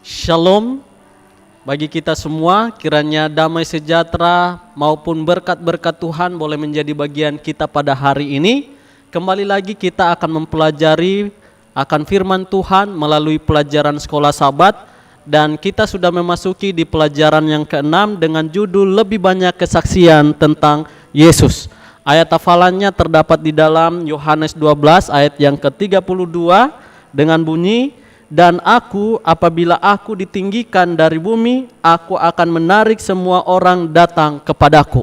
Shalom bagi kita semua, kiranya damai sejahtera maupun berkat-berkat Tuhan boleh menjadi bagian kita pada hari ini. Kembali lagi kita akan mempelajari akan firman Tuhan melalui pelajaran sekolah Sabat, dan kita sudah memasuki di pelajaran yang ke-6 dengan judul lebih banyak kesaksian tentang Yesus. Ayat hafalannya terdapat di dalam Yohanes 12 ayat yang ke-32 dengan bunyi, "Dan aku, apabila aku ditinggikan dari bumi, aku akan menarik semua orang datang kepadaku."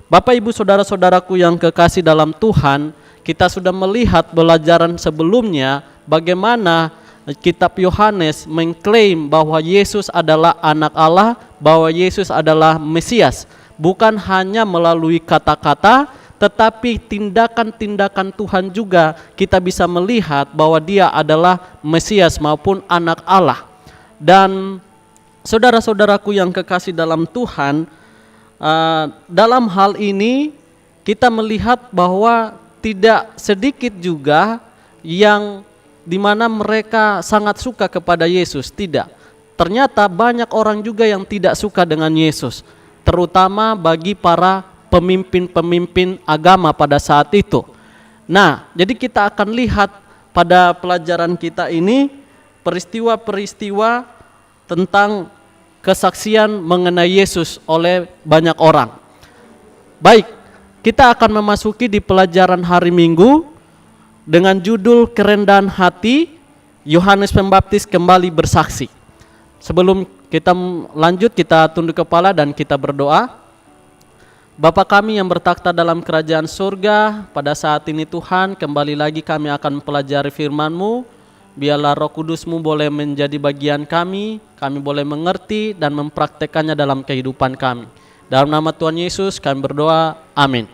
Bapak ibu saudara-saudaraku yang kekasih dalam Tuhan, kita sudah melihat pelajaran sebelumnya bagaimana kitab Yohanes mengklaim bahwa Yesus adalah anak Allah, bahwa Yesus adalah Mesias. Bukan hanya melalui kata-kata, tetapi tindakan-tindakan Tuhan juga kita bisa melihat bahwa dia adalah Mesias maupun anak Allah. Dan saudara-saudaraku yang kekasih dalam Tuhan, dalam hal ini kita melihat bahwa tidak sedikit juga yang dimana mereka sangat suka kepada Yesus. Tidak, ternyata banyak orang juga yang tidak suka dengan Yesus, terutama bagi para pemimpin-pemimpin agama pada saat itu. Nah, jadi kita akan lihat pada pelajaran kita ini peristiwa-peristiwa tentang kesaksian mengenai Yesus oleh banyak orang. Baik, kita akan memasuki di pelajaran hari Minggu dengan judul kerendahan hati, Yohanes Pembaptis kembali bersaksi. Sebelum kita lanjut, kita tunduk kepala dan kita berdoa. Bapa kami yang bertakhta dalam kerajaan surga, pada saat ini Tuhan, kembali lagi kami akan mempelajari firman-Mu. Biarlah Roh Kudus-Mu boleh menjadi bagian kami boleh mengerti dan mempraktekannya dalam kehidupan kami. Dalam nama Tuhan Yesus kami berdoa, amin.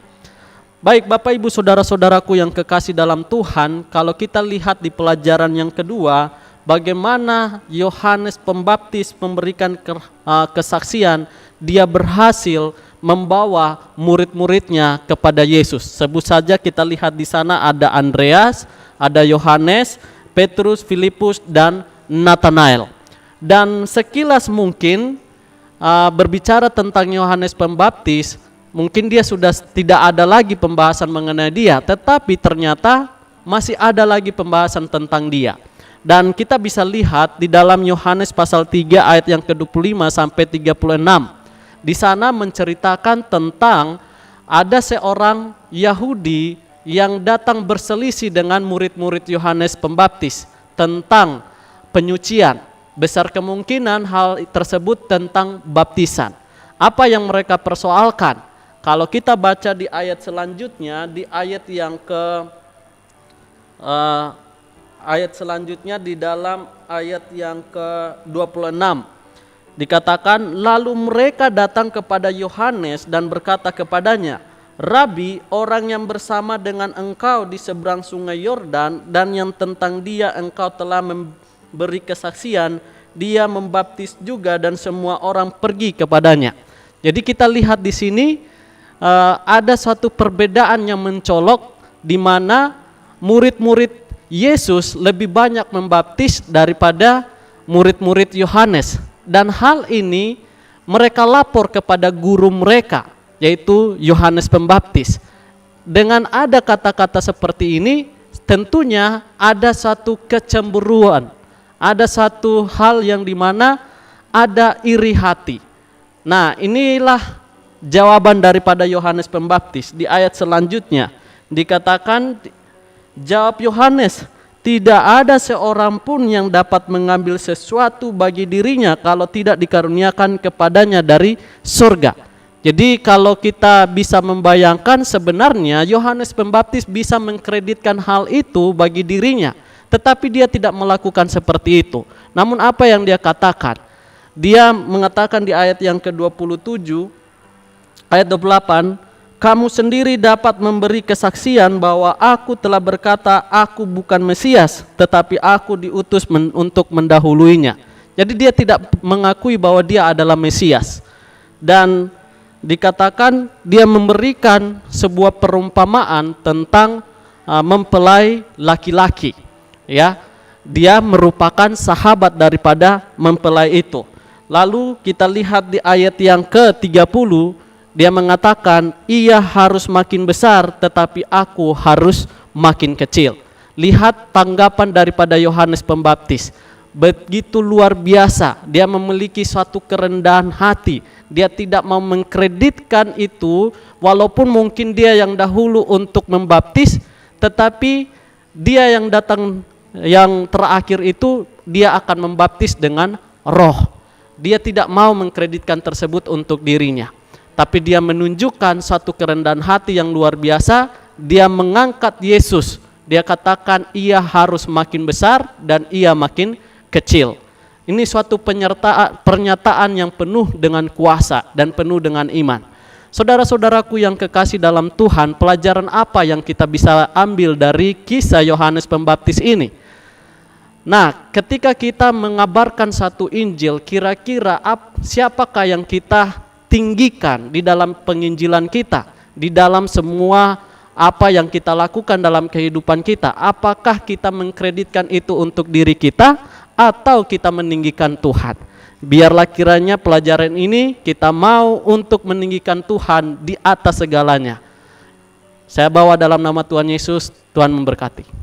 Baik Bapak Ibu Saudara-saudaraku yang kekasih dalam Tuhan, kalau kita lihat di pelajaran yang kedua, bagaimana Yohanes Pembaptis memberikan kesaksian, dia berhasil membawa murid-muridnya kepada Yesus. Sebut saja kita lihat di sana ada Andreas, ada Yohanes, Petrus, Filipus, dan Nathanael. Dan sekilas mungkin berbicara tentang Yohanes Pembaptis, mungkin dia sudah tidak ada lagi pembahasan mengenai dia, tetapi ternyata masih ada lagi pembahasan tentang dia. Dan kita bisa lihat di dalam Yohanes pasal 3 ayat yang ke-25 sampai 36. Di sana menceritakan tentang ada seorang Yahudi yang datang berselisih dengan murid-murid Yohanes Pembaptis tentang penyucian. Besar kemungkinan hal tersebut tentang baptisan. Apa yang mereka persoalkan? Kalau kita baca di ayat selanjutnya, di ayat yang ayat selanjutnya di dalam ayat yang ke-26 dikatakan, lalu mereka datang kepada Yohanes dan berkata kepadanya, "Rabi, orang yang bersama dengan engkau di seberang sungai Yordan dan yang tentang dia engkau telah memberi kesaksian, dia membaptis juga dan semua orang pergi kepadanya." Jadi kita lihat di sini ada satu perbedaan yang mencolok di mana murid-murid Yesus lebih banyak membaptis daripada murid-murid Yohanes. Dan hal ini mereka lapor kepada guru mereka, yaitu Yohanes Pembaptis. Dengan ada kata-kata seperti ini, tentunya ada satu kecemburuan, ada satu hal yang dimana ada iri hati. Nah, inilah jawaban daripada Yohanes Pembaptis. Di ayat selanjutnya dikatakan, jawab Yohanes, "Tidak ada seorang pun yang dapat mengambil sesuatu bagi dirinya kalau tidak dikaruniakan kepadanya dari surga." Jadi kalau kita bisa membayangkan, sebenarnya Yohanes Pembaptis bisa mengkreditkan hal itu bagi dirinya, tetapi dia tidak melakukan seperti itu. Namun apa yang dia katakan? Dia mengatakan di ayat yang ke-27, ayat 28, "Kamu sendiri dapat memberi kesaksian bahwa aku telah berkata aku bukan Mesias, tetapi aku diutus untuk mendahuluinya." Jadi dia tidak mengakui bahwa dia adalah Mesias. Dan dikatakan dia memberikan sebuah perumpamaan tentang mempelai laki-laki, ya. dia merupakan sahabat daripada mempelai itu. Lalu kita lihat di ayat yang ke-30, dia mengatakan, ia harus makin besar tetapi aku harus makin kecil. Lihat tanggapan daripada Yohanes Pembaptis. Begitu luar biasa, dia memiliki suatu kerendahan hati. Dia tidak mau mengkreditkan itu, walaupun mungkin dia yang dahulu untuk membaptis, tetapi dia yang datang yang terakhir itu, dia akan membaptis dengan Roh. Dia tidak mau mengkreditkan tersebut untuk dirinya, tapi dia menunjukkan suatu kerendahan hati yang luar biasa. Dia mengangkat Yesus. Dia katakan ia harus makin besar dan ia makin kecil. Ini suatu pernyataan yang penuh dengan kuasa dan penuh dengan iman. Saudara-saudaraku yang kekasih dalam Tuhan, pelajaran apa yang kita bisa ambil dari kisah Yohanes Pembaptis ini? Nah, ketika kita mengabarkan satu Injil, kira-kira siapakah yang kita tinggikan di dalam penginjilan kita, di dalam semua apa yang kita lakukan dalam kehidupan kita? Apakah kita mengkreditkan itu untuk diri kita atau kita meninggikan Tuhan? Biarlah kiranya pelajaran ini kita mau untuk meninggikan Tuhan di atas segalanya. Saya bawa dalam nama Tuhan Yesus, Tuhan memberkati.